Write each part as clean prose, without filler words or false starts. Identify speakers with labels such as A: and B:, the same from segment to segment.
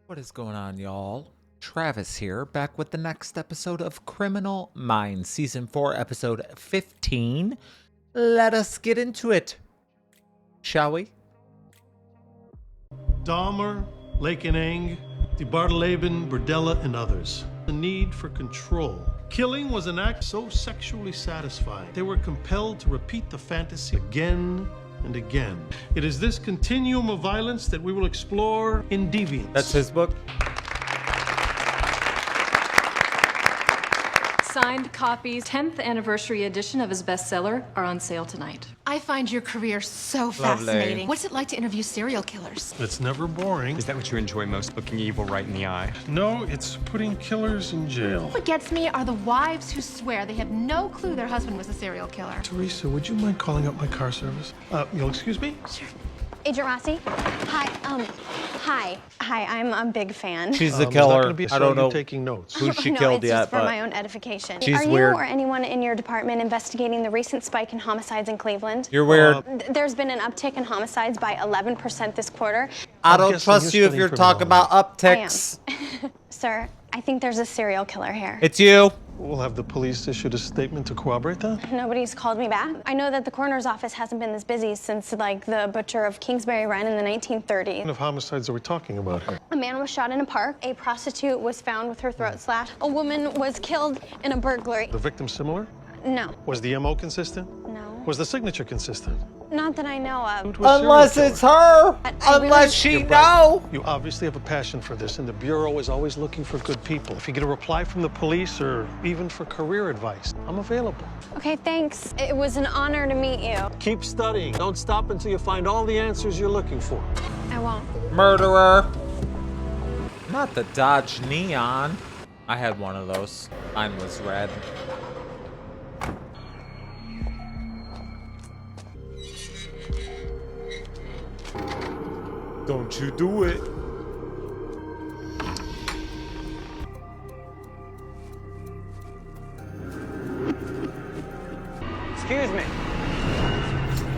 A: What is going on, y'all? Travis here, back with the next episode of Criminal Minds, Season 4, Episode 15. Let us get into it, shall we?
B: Dahmer, Lakenang, DeBartoleben, Burdella, and others. The need for control. Killing was an act so sexually satisfying. They were compelled to repeat the fantasy again and again. It is this continuum of violence that we will explore in Deviance.
A: That's his book.
C: Signed copies, 10th anniversary edition of his bestseller, are on sale tonight.
D: I find your career so fascinating. What's it like to interview serial killers?
B: It's never boring.
E: Is that what you enjoy most, looking evil right in the eye?
B: No, it's putting killers in jail.
D: What gets me are the wives who swear they had no clue their husband was a serial killer.
B: Teresa, would you mind calling up my car service? You'll excuse me?
D: Sure.
F: Agent Rossi? Hi, I'm a big fan.
A: She's the
B: There's not
A: killer.
B: gonna be a
A: I don't
B: show you
A: know
B: taking notes.
A: who she
F: No,
A: killed
F: it's
A: yet,
F: just for
A: but
F: my own edification.
A: she's
F: Are you
A: weird.
F: or anyone in your department investigating the recent spike in homicides in Cleveland?
A: You're weird.
F: There's been an uptick in homicides by 11% this quarter.
A: I
B: I'm
A: don't
B: guessing
A: trust
B: you're
A: you if
B: studying
A: you're talking about upticks.
F: Sir, I think there's a serial killer here.
A: It's you.
B: We'll have the police issued a statement to corroborate that.
F: Nobody's called me back. I know that the coroner's office hasn't been this busy since, like, the butcher of Kingsbury Run in the 1930s.
B: What kind of homicides are we talking about here?
F: A man was shot in a park. A prostitute was found with her throat slashed. A woman was killed in a burglary.
B: The victim similar?
F: No,
B: Was the MO consistent?
F: no.
B: Was the signature consistent?
F: Not that I know of.
B: Who was
A: Unless
B: serial
A: it's
B: killer?
A: her.
F: I really-
A: Unless she
B: You're right.
A: know.
B: You obviously have a passion for this, and the Bureau is always looking for good people. If you get a reply from the police or even for career advice, I'm available.
F: Okay, thanks. It was an honor to meet you.
B: Keep studying. Don't stop until you find all the answers you're looking for.
F: I won't.
A: Murderer. Not the Dodge Neon. I had one of those. Mine was red. Don't you do it.
E: Excuse me.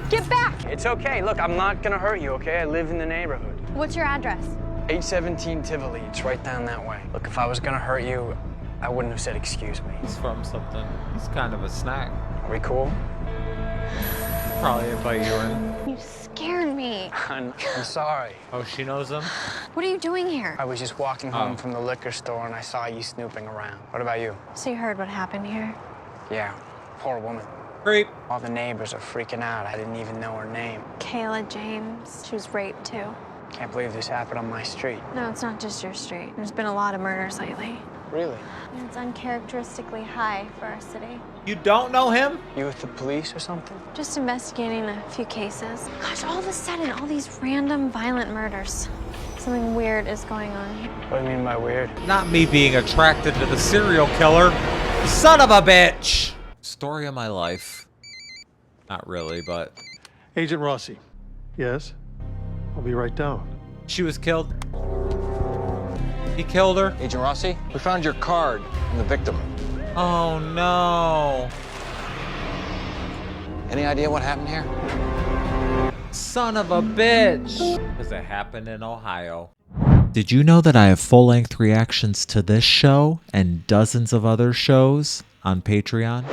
F: Get back!
E: It's okay. Look, I'm not gonna hurt you, okay? I live in the neighborhood.
F: What's your address?
E: 817 Tivoli. It's right down that way. Look, if I was gonna hurt you, I wouldn't have said excuse me.
A: He's from something. He's kind of a snack.
E: Are we cool?
A: Probably invite you in.
F: You scared me.
E: I'm sorry.
A: Oh, she knows him?
F: What are you doing here?
E: I was just walking home from the liquor store and I saw you snooping around. What about you?
F: So you heard what happened here?
E: Yeah, poor woman.
A: Creep.
E: All the neighbors are freaking out. I didn't even know her name.
F: Kayla James. She was raped, too.
E: Can't believe this happened on my street.
F: No, it's not just your street. There's been a lot of murders lately.
E: Really?
F: And it's uncharacteristically high for our city.
A: You don't know him?
E: You with the police or something?
F: Just investigating a few cases. Gosh, all of a sudden, all these random violent murders. Something weird is going on here.
E: What do you mean by weird?
A: Not me being attracted to the serial killer. Son of a bitch! Story of my life. Not really, but
B: Agent Rossi. Yes? I'll be right down.
A: she was killed. He killed her.
G: Agent Rossi, we found your card on the victim.
A: Oh no.
G: Any idea what happened here?
A: Son of a bitch. Because it happened in Ohio. Did you know that I have full-length reactions to this show and dozens of other shows on Patreon?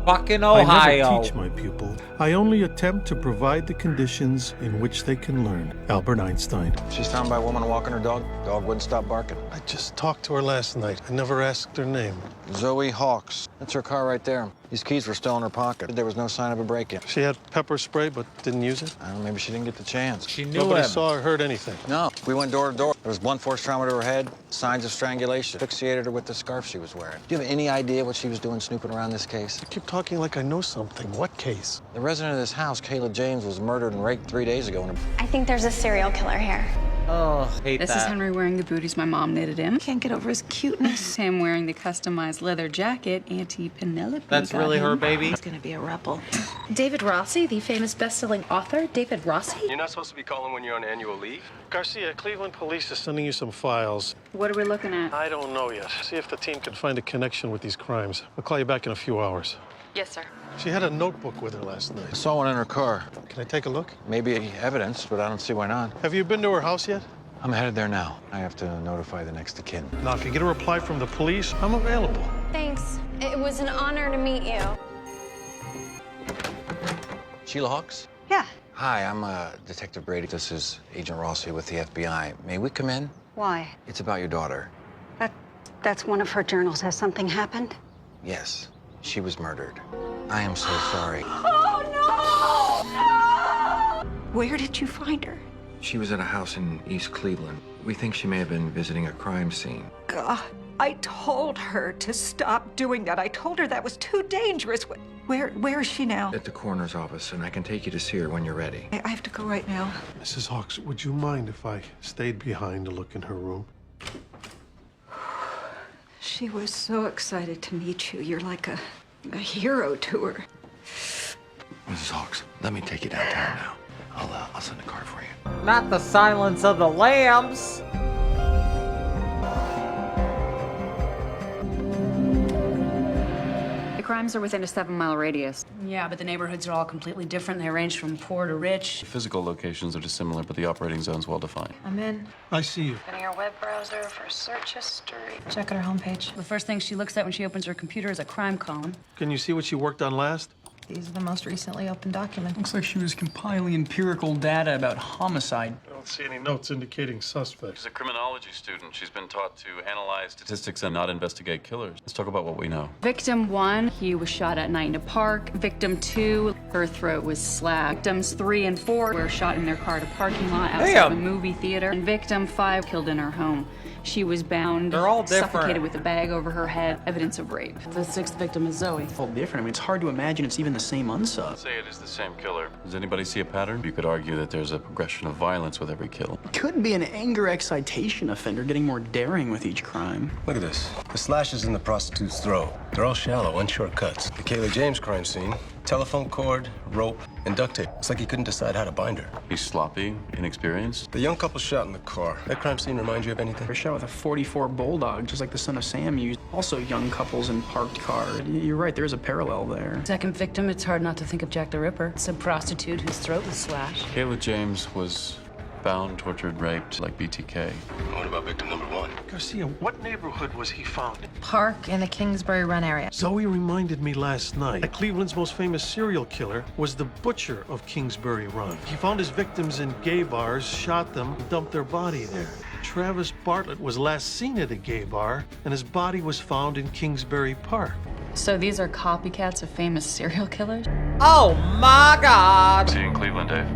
A: Fucking
B: I
A: Ohio.
B: never teach my pupil. I only attempt to provide the conditions in which they can learn. Albert Einstein.
G: She's found by a woman walking her dog. Dog wouldn't stop barking.
B: I just talked to her last night. I never asked her name.
G: Zoe Hawks. That's her car right there. These keys were still in her pocket. There was no sign of a break-in.
B: She had pepper spray but didn't use it.
G: I don't know, maybe she didn't get the chance.
A: She knew
B: Nobody
A: him.
B: saw or heard anything.
G: No, we went door to door. There was blunt force trauma to her head, signs of strangulation. Asphyxiated her with the scarf she was wearing. Do you have any idea what she was doing snooping around this case?
B: I keep talking like I know something. What case?
G: The resident of this house, Kayla James, was murdered and raped 3 days ago.
F: I think there's a serial killer here.
A: Oh, hate
H: This
A: that.
H: is Henry wearing the booties my mom knitted him.
D: Can't get over his cuteness.
H: Sam wearing the customized leather jacket Auntie Penelope
A: That's
H: got
A: really her
H: him.
A: baby.
D: He's gonna be a rebel. David Rossi, the famous best-selling author, David Rossi?
I: You're not supposed to be calling when you're on annual leave?
B: Garcia, Cleveland Police is sending you some files.
H: What are we looking at?
B: I don't know yet. See if the team can find a connection with these crimes. I'll call you back in a few hours.
H: Yes, sir.
B: She had a notebook with her last night.
G: I saw one in her car.
B: Can I take a look?
G: Maybe evidence, but I don't see why not.
B: Have you been to her house yet?
G: I'm headed there now. I have to notify the next of kin.
B: Now, if you get a reply from the police, I'm available.
F: Thanks. It was an honor to meet you.
G: Sheila Hawks?
J: Yeah.
G: Hi, I'm Detective Brady. This is Agent Rossi with the FBI. May we come in?
J: Why?
G: It's about your daughter.
J: That's one of her journals. Has something happened?
G: Yes, she was murdered. I am so sorry.
J: Oh, no! No! Where did you find her?
G: She was at a house in East Cleveland. We think she may have been visiting a crime scene.
J: God, I told her to stop doing that. I told her that was too dangerous. Where is she now?
G: At the coroner's office, and I can take you to see her when you're ready.
J: I have to go right now.
B: Mrs. Hawks, would you mind if I stayed behind to look in her room?
J: She was so excited to meet you. You're like a hero to her.
G: Mrs. Hawks, let me take you downtown now. I'll send a car for you.
A: Not the Silence of the Lambs.
H: The crimes are within a 7-mile radius.
K: Yeah, but the neighborhoods are all completely different. They range from poor to rich.
I: The physical locations are dissimilar, but the operating zone's well defined.
K: I'm in.
B: I see you.
D: Open your web browser for search history.
K: Check out her homepage. The first thing she looks at when she opens her computer is a crime column.
B: Can you see what she worked on last?
K: These are the most recently opened documents.
E: Looks like she was compiling empirical data about homicide.
B: I don't see any notes indicating suspects.
I: She's a criminology student. She's been taught to analyze statistics and not investigate killers. Let's talk about what we know.
H: Victim 1, he was shot at night in a park. Victim 2, her throat was slashed. Victims 3 and 4 were shot in their car at a parking lot outside of a movie theater. And victim 5 killed in her home. She was bound,
A: They're all different.
H: suffocated with a bag over her head, evidence of rape.
K: The 6th victim is Zoe.
E: All different. I mean, it's hard to imagine it's even the same unsub.
I: Say it is the same killer. Does anybody see a pattern? You could argue that there's a progression of violence with every kill.
E: Could be an anger excitation offender getting more daring with each crime.
L: Look at this. The slashes in the prostitute's throat. They're all shallow, unsure cuts. The Kayla James crime scene. Telephone cord, rope, and duct tape. It's like he couldn't decide how to bind her.
I: He's sloppy, inexperienced.
L: The young couple shot in the car. That crime scene remind you of anything?
E: They're shot with a .44 Bulldog, just like the son of Sam used. Also young couples in parked cars. You're right, there's a parallel there.
K: Second victim, it's hard not to think of Jack the Ripper. It's a prostitute whose throat was slashed.
I: Kayla James was bound, tortured, raped like BTK.
L: What about victim number 1?
B: Garcia, what neighborhood was he found in?
K: Park in the Kingsbury Run area.
B: Zoe reminded me last night that Cleveland's most famous serial killer was the butcher of Kingsbury Run. He found his victims in gay bars, shot them, and dumped their body there. Travis Bartlett was last seen at a gay bar, and his body was found in Kingsbury Park.
H: So these are copycats of famous serial killers?
A: Oh my God.
I: See you in Cleveland, Dave.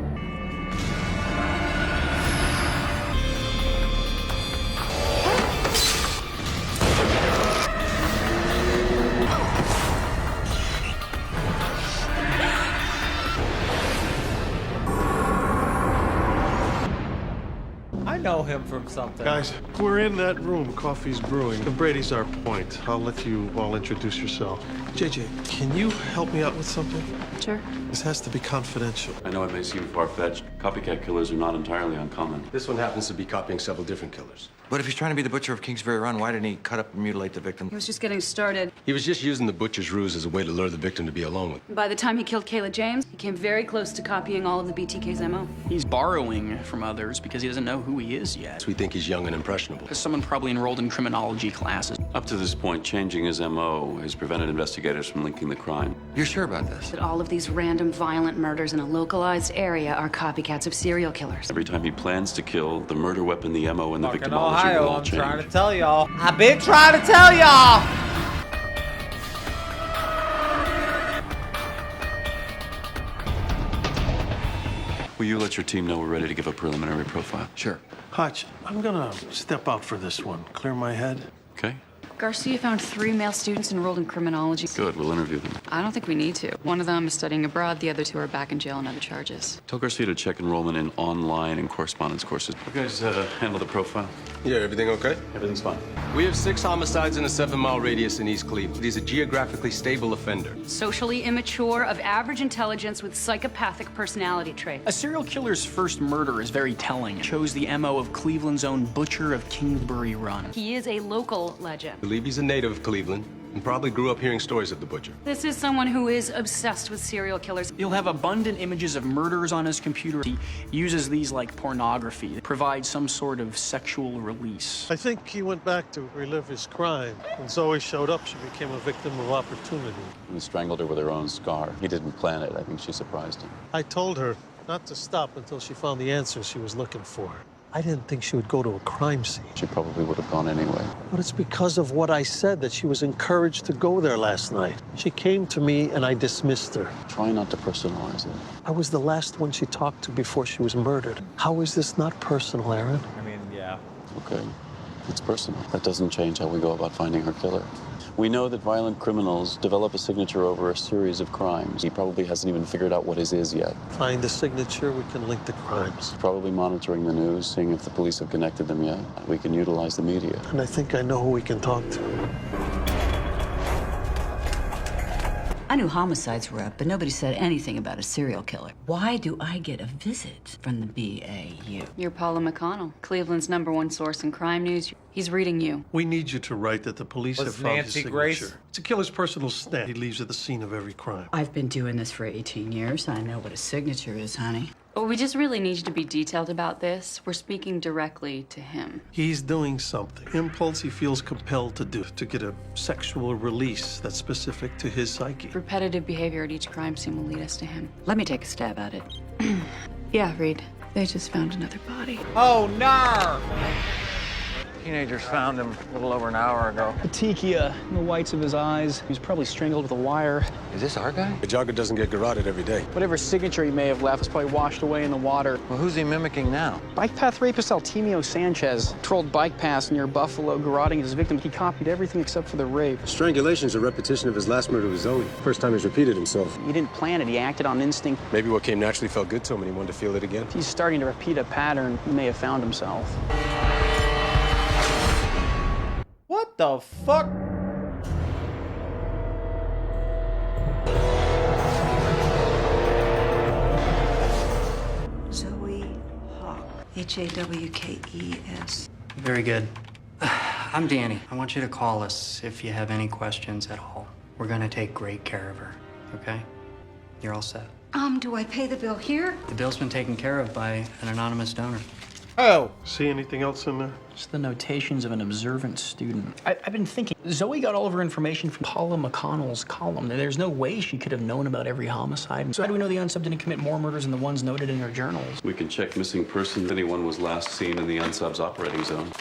A: I know him from something.
B: Guys, we're in that room. Coffee's brewing. The Brady's our point. I'll let you all introduce yourself. JJ, can you help me out with something?
H: Sure.
B: This has to be confidential.
I: I know it may seem far-fetched. Copycat killers are not entirely uncommon.
L: This one happens to be copying several different killers.
G: But if he's trying to be the butcher of Kingsbury Run, why didn't he cut up and mutilate the victim?
H: He was just getting started.
L: He was just using the butcher's ruse as a way to lure the victim to be alone with him.
H: By the time he killed Kayla James, he came very close to copying all of the BTK's MO.
E: He's borrowing from others because he doesn't know who he is yet.
L: So we think he's young and impressionable.
E: There's someone probably enrolled in criminology classes.
I: Up to this point, changing his MO has prevented investigators from linking the crime.
G: You're sure about this?
H: That all of these random violent murders in a localized area are copycats of serial killers.
I: Every time he plans to kill, the murder weapon, the MO, and the
A: Fucking
I: victimology will
A: Ohio,
I: all
A: I'm
I: change.
A: trying to tell y'all. I've been trying to tell y'all.
I: Will you let your team know we're ready to give a preliminary profile?
G: Sure.
B: Hutch, I'm gonna step out for this one. Clear my head.
I: Okay.
H: Garcia found 3 male students enrolled in criminology.
I: Good, we'll interview them.
H: I don't think we need to. One of them is studying abroad, the other 2 are back in jail on other charges.
I: Tell Garcia to check enrollment in online and correspondence courses. You guys handle the profile?
L: Yeah, everything okay?
I: Everything's fine.
L: We have 6 homicides in a 7-mile radius in East Cleveland. He's a geographically stable offender.
K: Socially immature, of average intelligence with psychopathic personality traits.
E: A serial killer's first murder is very telling. It shows the MO of Cleveland's own butcher of Kingsbury Run.
K: He is a local legend.
L: I believe he's a native of Cleveland. and probably grew up hearing stories of the butcher.
K: This is someone who is obsessed with serial killers.
E: He'll have abundant images of murders on his computer. He uses these like pornography to provide some sort of sexual release.
B: I think he went back to relive his crime. When Zoe showed up, she became a victim of opportunity.
I: He strangled her with her own scar. He didn't plan it. I think she surprised him.
B: I told her not to stop until she found the answers she was looking for. I didn't think she would go to a crime scene.
I: She probably would have gone anyway.
B: But it's because of what I said that she was encouraged to go there last night. She came to me and I dismissed her.
I: Try not to personalize it.
B: I was the last one she talked to before she was murdered. How is this not personal, Aaron?
A: I mean, yeah.
I: Okay, it's personal. That doesn't change how we go about finding her killer. We know that violent criminals develop a signature over a series of crimes. He probably hasn't even figured out what his is yet.
B: Find the signature, we can link the crimes.
I: He's probably monitoring the news, seeing if the police have connected them yet. We can utilize the media.
B: And I think I know who we can talk to.
M: I knew homicides were up, but nobody said anything about a serial killer. Why do I get a visit from the BAU?
K: You're Paula McConnell, Cleveland's #1 source in crime news. He's reading you.
B: We need you to write that the police
A: Was
B: have found
A: Nancy
B: his
A: Grace?
B: signature. It's a killer's personal stamp. He leaves at the scene of every crime.
M: I've been doing this for 18 years. I know what a signature is, honey.
K: Well, we just really need you to be detailed about this. We're speaking directly to him.
B: He's doing something. Impulse he feels compelled to do, to get a sexual release that's specific to his psyche.
K: Repetitive behavior at each crime scene will lead us to him.
M: Let me take a stab at it.
K: Yeah, Reed. They just found another body.
A: Oh, no!
G: Teenagers found him a little over an hour ago.
E: Petechia in the whites of his eyes. He was probably strangled with a wire.
G: Is this our guy?
L: A jogger doesn't get garroted every day.
E: Whatever signature he may have left was probably washed away in the water.
G: Well, who's he mimicking now?
E: Bike path rapist Altemio Sanchez patrolled bike paths near Buffalo, garroting his victim. He copied everything except for the rape.
L: Strangulation's a repetition of his last murder with Zoe. First time he's repeated himself.
E: He didn't plan it. He acted on instinct.
L: Maybe what came naturally felt good to him and he wanted to feel it again.
E: If he's starting to repeat a pattern, he may have found himself.
A: What the fuck?
J: Zoe Hawk. Hawkes.
N: Very good. I'm Danny. I want you to call us if you have any questions at all. We're gonna take great care of her, okay? You're all set.
J: Do I pay the bill here?
N: The bill's been taken care of by an anonymous donor.
A: Oh.
B: See anything else in there?
E: It's the notations of an observant student. I've been thinking, Zoe got all of her information from Paula McConnell's column. There's no way she could have known about every homicide. So how do we know the unsub didn't commit more murders than the ones noted in her journals?
I: We can check missing persons. Anyone was last seen in the unsub's operating zone.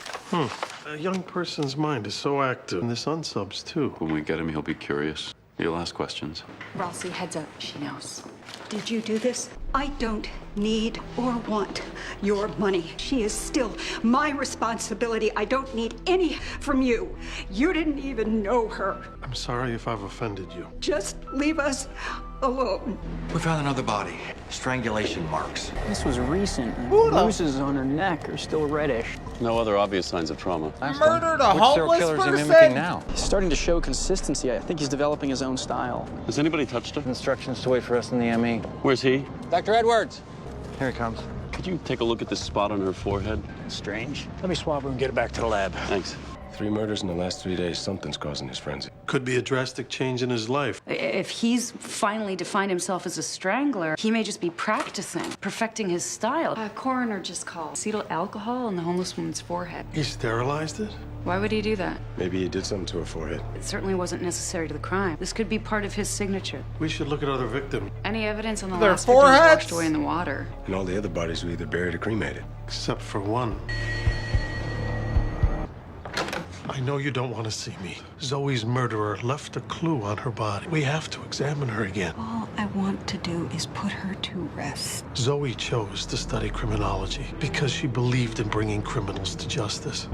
B: A young person's mind is so active. And this unsubs, too.
I: When we get him, he'll be curious. He'll ask questions.
K: Rossi, heads up. She knows.
J: Did you do this? I don't need or want your money. She is still my responsibility. I don't need any from you. You didn't even know her.
B: I'm sorry if I've offended you.
J: Just leave us alone.
G: We found another body. Strangulation marks.
E: This was recent. Bruises on her neck are still reddish.
I: No other obvious signs of trauma.
A: Murdered a
G: Which serial
A: homeless
G: killer is he
A: person?
G: mimicking now?
E: He's starting to show consistency. I think he's developing his own style.
I: Has anybody touched her?
G: Instructions to wait for us in the ME.
I: Where's he?
G: Dr. Edwards. Here he comes.
I: Could you take a look at this spot on her forehead?
E: Strange. Let me swab her and get her back to the lab.
I: Thanks.
L: 3 murders in the last 3 days. Something's causing his frenzy.
B: Could be a drastic change in his life.
K: If he's finally defined himself as a strangler, he may just be practicing, perfecting his style. A coroner just called. Acetyl alcohol on the homeless woman's forehead.
B: He sterilized it?
K: Why would he do that?
L: Maybe he did something to her forehead.
K: It certainly wasn't necessary to the crime. This could be part of his signature.
B: We should look at other victims.
K: Any evidence on the
A: Their
K: last victim was
A: foreheads?
K: washed away in the water.
L: And all the other bodies were either buried or cremated.
B: Except for one. I know you don't want to see me. Zoe's murderer left a clue on her body. We have to examine her again.
J: All I want to do is put her to rest.
B: Zoe chose to study criminology because she believed in bringing criminals to justice.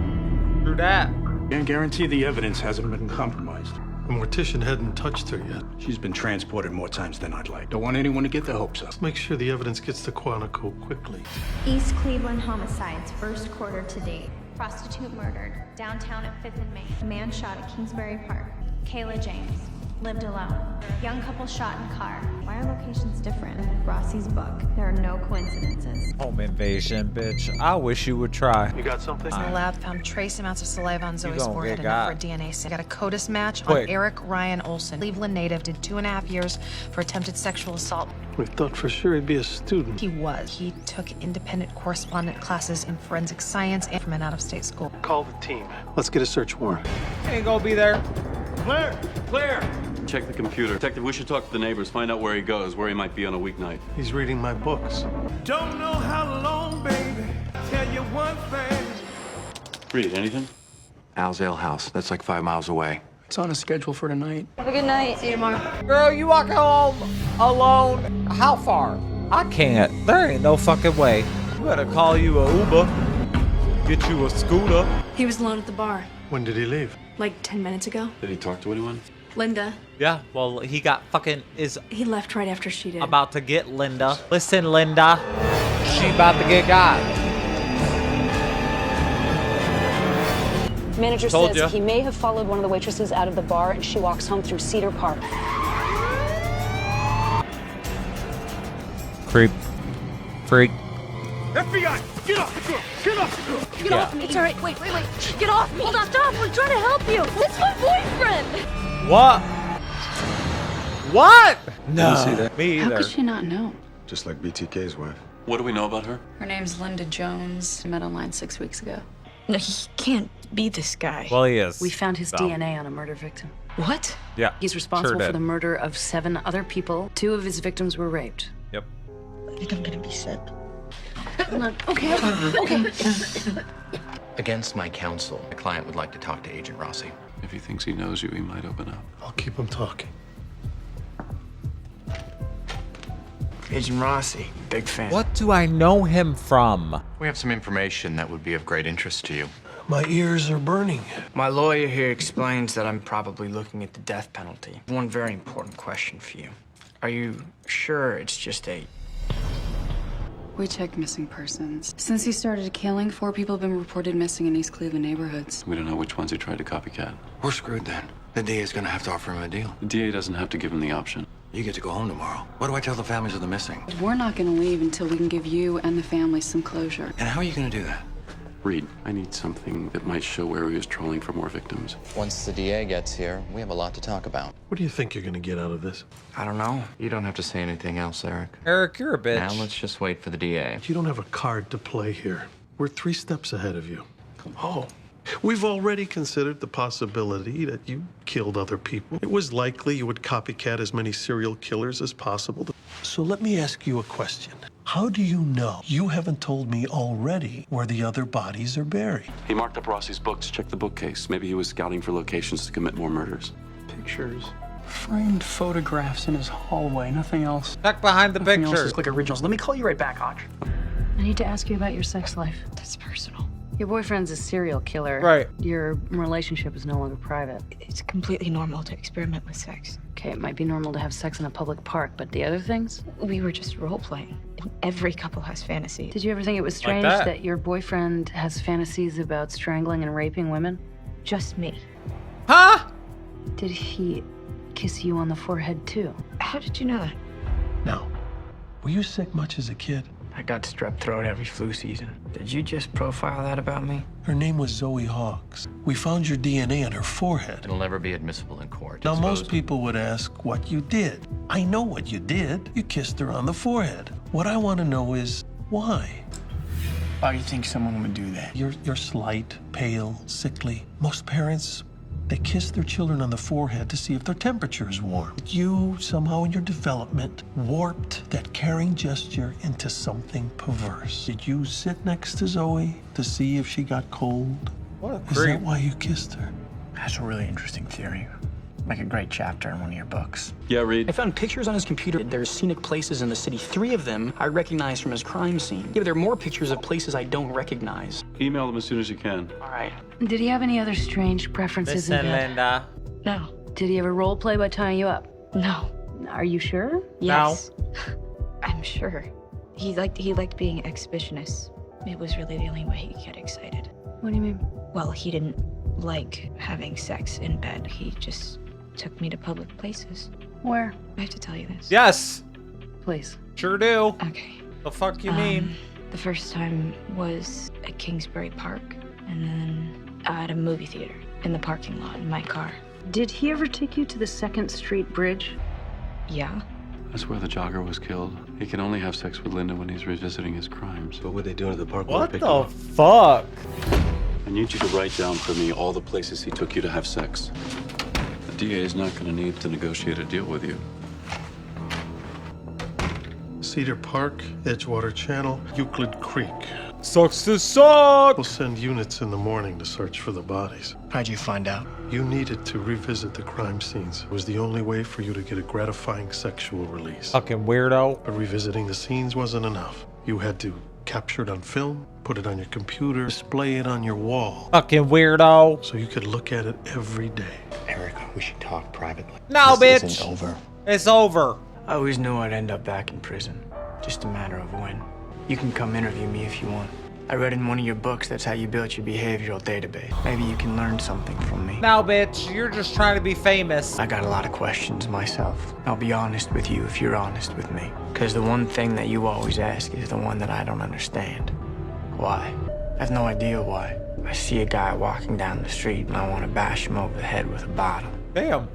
A: Through that.
O: Can't guarantee the evidence hasn't been compromised.
B: The mortician hadn't touched her yet.
O: She's been transported more times than I'd like. Don't want anyone to get their hopes up.
B: Let's make sure the evidence gets to Quantico quickly.
P: East Cleveland homicides, first quarter to date. Prostitute murdered, downtown at 5th and Main. Man shot at Kingsbury Park. Kayla James. Lived alone. Young couple shot in car. Why are locations different? Rossi's book. There are no coincidences.
A: Home invasion, bitch. I wish you would try.
B: You got something?
Q: The lab found trace amounts of saliva on Zoe's
A: gonna
Q: forehead
A: get
Q: enough
A: got.
Q: for a DNA sample. Got a CODIS match
A: Quick.
Q: on Eric Ryan Olsen. Cleveland native, did 2.5 years for attempted sexual assault.
B: We thought for sure he'd be a student.
Q: He was. He took independent correspondent classes in forensic science and from an out-of-state school.
B: Call the team. Let's get a search warrant.
A: Ain't gonna be there.
B: Claire! Claire!
I: Check the computer. Detective, we should talk to the neighbors, find out where he goes, where he might be on a weeknight.
B: He's reading my books.
R: Don't know how long, baby. Tell you one thing.
I: Reed, anything?
O: Al's Ale House. That's like 5 miles away.
E: It's on a schedule for tonight.
F: Have a good night. See you tomorrow.
A: Girl, you walking home alone? How far? I can't. There ain't no fucking way. You better call you a Uber. Get you a scooter.
C: He was alone at the bar,
B: When did he leave?
C: like 10 minutes ago.
I: Did he talk to anyone?
C: Linda,
A: Yeah, well, he got fucking is
C: he left right after she did.
A: about to get Linda. Listen, Linda. She about to get got.
S: Manager
A: Told
S: says
A: ya.
S: he may have followed one of the waitresses out of the bar and she walks home through Cedar Park.
A: Creep. Freak.
R: FBI, get off! Get off!
F: Get off me. It's all right. Wait. Get off me. Hold on, stop. We're trying to help you. It's my boyfriend.
A: What? What? No.
L: Didn't see that.
A: Me
H: How
A: either.
H: could she not know?
L: Just like BTK's wife.
I: What do we know about her?
H: Her name's Linda Jones. Met online 6 weeks ago.
Q: No, he can't be this guy.
A: Well, he is.
S: We found his
A: So.
S: DNA on a murder victim.
Q: What?
A: Yeah.
S: He's responsible
A: sure
S: for
A: did.
S: the murder of 7 other people. 2 of his victims were raped.
A: Yep.
Q: I think I'm gonna be sick.
S: Okay.
T: Against my counsel, the client would like to talk to Agent Rossi.
I: If he thinks he knows you, he might open up.
B: I'll keep him talking.
E: Agent Rossi, big fan.
A: What do I know him from?
T: We have some information that would be of great interest to you.
B: My ears are burning.
E: My lawyer here explains that I'm probably looking at the death penalty. One very important question for you. Are you sure it's just a...
H: We checked missing persons. Since he started killing, 4 people have been reported missing in East Cleveland neighborhoods.
I: We don't know which ones he tried to copycat.
L: We're screwed then. The DA's gonna have to offer him a deal.
I: The DA doesn't have to give him the option.
L: You get to go home tomorrow. What do I tell the families of the missing?
H: We're not going to leave until we can give you and the family some closure.
L: And how are you gonna do that?
I: Reed, I need something that might show where he was trolling for more victims.
T: Once the DA gets here, we have a lot to talk about.
B: What do you think you're gonna get out of this?
E: I don't know.
T: You don't have to say anything else, Eric.
A: Eric, you're a bitch.
T: Now let's just wait for the DA.
B: You don't have a card to play here. We're 3 steps ahead of you. Oh. We've already considered the possibility that you killed other people. It was likely you would copycat as many serial killers as possible. So let me ask you a question. How do you know you haven't told me already where the other bodies are buried?
I: He marked up Rossi's books, checked the bookcase. Maybe he was scouting for locations to commit more murders.
E: Pictures. Framed photographs in his hallway, nothing else.
A: Back behind the
E: Nothing else
A: picture.
E: is like originals. Let me call you right back, Hawk.
S: I need to ask you about your sex life.
Q: That's personal.
S: Your boyfriend's a serial killer.
A: Right.
S: Your relationship is no longer private.
Q: It's completely normal to experiment with sex.
S: Okay, it might be normal to have sex in a public park, but the other things?
Q: We were just role-playing. Every couple has fantasies.
S: Did you ever think it was strange that your boyfriend has fantasies about strangling and raping women?
Q: Just me.
A: Huh?
S: Did he kiss you on the forehead too?
Q: How did you know that?
B: Now, were you sick much as a kid?
E: I got strep throat every flu season. Did you just profile that about me?
B: Her name was Zoe Hawk. We found your DNA on her forehead.
T: It'll never be admissible in court.
B: Now,
T: It's
B: most
T: supposed-
B: people would ask what you did. I know what you did. You kissed her on the forehead. What I want to know is why?
E: Why do you think someone would do that?
B: You're slight, pale, sickly. Most parents, they kiss their children on the forehead to see if their temperature is warm. You, somehow in your development, warped that caring gesture into something perverse. Did you sit next to Zoe to see if she got cold?
A: What a
B: Is
A: creep.
B: that why you kissed her?
E: That's a really interesting theory. Like a great chapter in one of your books.
I: Yeah, Reed.
E: I found pictures on his computer. There's scenic places in the city. 3 of them I recognize from his crime scene. Yeah, but there are more pictures of places I don't recognize.
I: Email them as soon as you can.
E: All right.
S: Did he have any other strange preferences in
A: Listen,
S: bed?
A: Linda.
Q: No.
S: Did he ever role play by tying you up?
Q: No.
S: Are you sure?
Q: Yes. I'm sure. He liked being exhibitionist. It was really the only way he could get excited.
S: What do you mean?
Q: Well, he didn't like having sex in bed. He just took me to public places.
S: Where?
Q: I have to tell you this.
A: Yes.
S: Please.
A: Sure do.
Q: Okay.
A: The fuck you mean?
Q: The first time was at Kingsbury Park, and then at a movie theater in the parking lot in my car.
S: Did he ever take you to the 2nd Street Bridge?
Q: Yeah.
I: That's where the jogger was killed. He can only have sex with Linda when he's revisiting his crimes.
L: What were they doing at the park?
A: What the fuck?
I: I need you to write down for me all the places he took you to have sex. The DA is not going to need to negotiate a deal with you.
B: Cedar Park, Edgewater Channel, Euclid Creek.
A: Sucks to suck!
B: We'll send units in the morning to search for the bodies.
E: How'd you find out?
B: You needed to revisit the crime scenes. It was the only way for you to get a gratifying sexual release.
A: Fucking weirdo.
B: But revisiting the scenes wasn't enough. You had to capture it on film, put it on your computer, display it on your wall.
A: Fucking weirdo.
B: So you could look at it every day.
E: Eric, we should talk privately.
A: No,
E: this
A: bitch.
E: Isn't over.
A: It's over.
E: I always knew I'd end up back in prison. Just a matter of when. You can come interview me if you want. I read in one of your books that's how you built your behavioral database. Maybe you can learn something from me.
A: Now, bitch, you're just trying to be famous.
E: I got a lot of questions myself. I'll be honest with you if you're honest with me. Because the one thing that you always ask is the one that I don't understand. Why? I have no idea why. I see a guy walking down the street and I want to bash him over the head with a bottle.
A: Damn.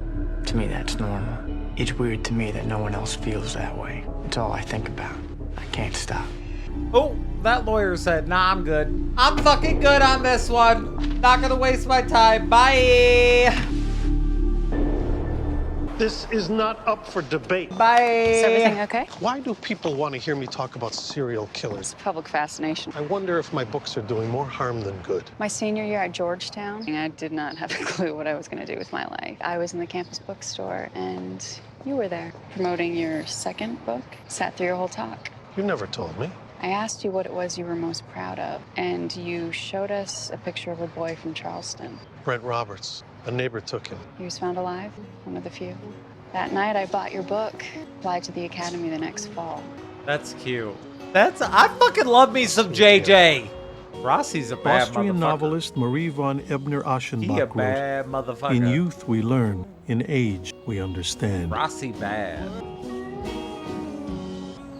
E: To me, that's normal. It's weird to me that no one else feels that way. It's all I think about. I can't stop.
A: Oh, that lawyer said, nah, I'm good. I'm fucking good on this one. Not gonna waste my time. Bye.
B: This is not up for debate.
A: Bye.
K: Is everything okay?
B: Why do people want to hear me talk about serial killers?
K: It's public fascination.
B: I wonder if my books are doing more harm than good.
K: My senior year at Georgetown, I did not have a clue what I was going to do with my life. I was in the campus bookstore, and you were there promoting your 2nd book. Sat through your whole talk.
B: You never told me.
K: I asked you what it was you were most proud of, and you showed us a picture of a boy from Charleston.
B: Brent Roberts. A neighbor took him.
K: He was found alive, one of the few. That night, I bought your book, applied to the academy the next fall.
A: That's cute. I fucking love me some JJ. Rossi's a bad
B: Austrian
A: motherfucker.
B: novelist Marie von Ebner-Aschenbach
A: He a
B: wrote,
A: bad motherfucker.
B: "In youth we learn, in age we understand."
A: Rossi bad.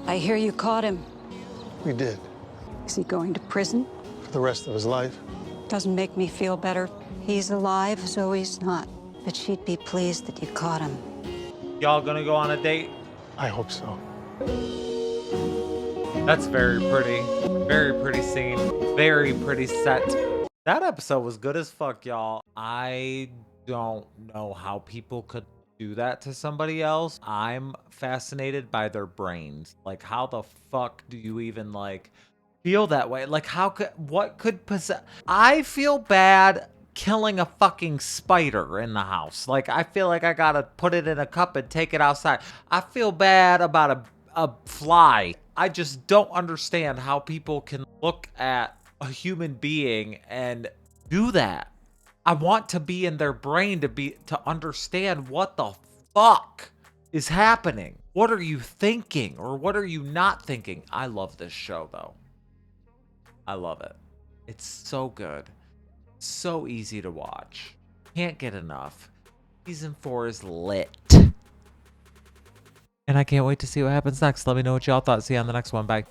J: I hear you caught him.
B: We did.
J: Is he going to prison?
B: For the rest of his life.
J: Doesn't make me feel better. He's alive, Zoe's not. But she'd be pleased that you caught him.
A: Y'all gonna go on a date?
B: I hope so.
A: That's very pretty. Very pretty scene. Very pretty set. That episode was good as fuck, y'all. I don't know how people could do that to somebody else. I'm fascinated by their brains. Like, how the fuck do you even, like, feel that way? Like, what could possess? I feel bad killing a fucking spider in the house. Like, I feel like I gotta put it in a cup and take it outside. I feel bad about a fly. I just don't understand how people can look at a human being and do that. I want to be in their brain to understand what the fuck is happening. What are you thinking, or what are you not thinking? I love this show, though. I love it. It's so good. So easy to watch. Can't get enough. Season 4 is lit. And I can't wait to see what happens next. Let me know what y'all thought. See you on the next one. Bye.